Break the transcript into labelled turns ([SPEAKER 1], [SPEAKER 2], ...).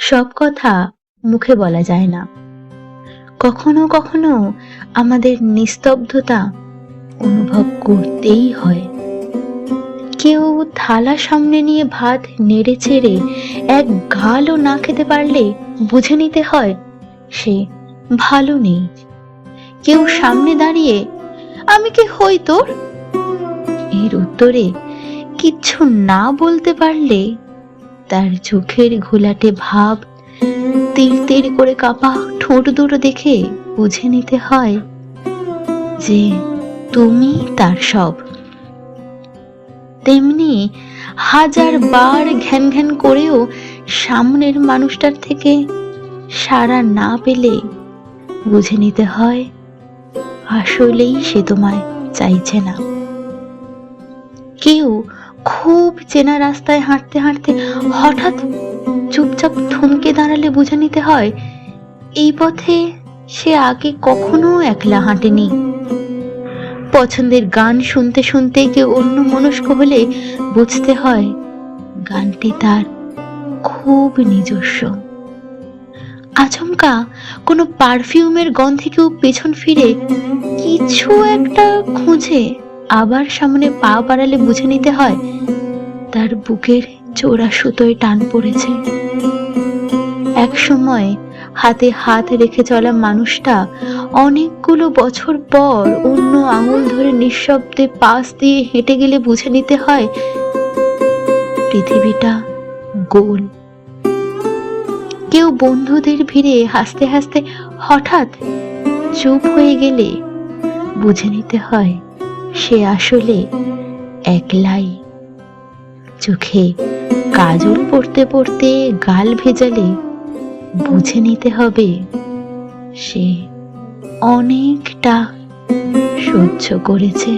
[SPEAKER 1] সব কথা মুখে বলা যায় না। কখনো কখনো আমাদের নিস্তব্ধতা অনুভব করতেই হয়। কেউ থালা সামনে নিয়ে ভাত নেড়ে চেড়ে এক গালও না খেতে পারলে বুঝে নিতে হয় সে ভালো নেই। কেউ সামনে দাঁড়িয়ে আমি কি হই তোর এর উত্তরে কিচ্ছু না বলতে পারলে তার চোখের ঘোলাটে ভাব, তীর তীর করে কাঁপা ঠোঁট দুটো দেখে বুঝে নিতে হয় যে তুমি তার সব। তেমনি হাজার বার ঘ্যান ঘ্যান করেও সামনের মানুষটার থেকে সাড়া না পেলে বুঝে নিতে হয় আসলেই সে তোমায় চাইছে না। কেউ খুব চেনা রাস্তায় হাঁটতে হাঁটতে হঠাৎ চুপচাপ থমকে দাঁড়ালে বুঝে নিতে হয় এই পথে সে আগে কখনো একলা হাঁটেনি। পছন্দের গান শুনতে শুনতে কেউ অন্যমনস্ক হলে বুঝতে হয় গানটি তার খুব নিজস্ব। আচমকা কোনো পারফিউমের গন্ধে কেউ পেছন ফিরে কিছু একটা খুঁজে আবার সামনে পা বাড়ালে বুঝে নিতে হয় তার বুকের চোরা সুতোয় টান পড়েছে। এক সময় হাতে হাত রেখে চলা মানুষটা অনেকগুলো বছর পর অন্য আঙুল ধরে নিঃশব্দে পাশ দিয়ে হেঁটে গেলে বুঝে নিতে হয় পৃথিবীটা গোল। কেউ বন্ধুদের ভিড়ে হাসতে হাসতে হঠাৎ চুপ হয়ে গেলে বুঝে নিতে হয় সে আসলে একলাই। চোখে কাজল পড়তে পড়তে গাল ভেজালে বুঝে নিতে হবে সে অনেকটা সহ্য করেছে।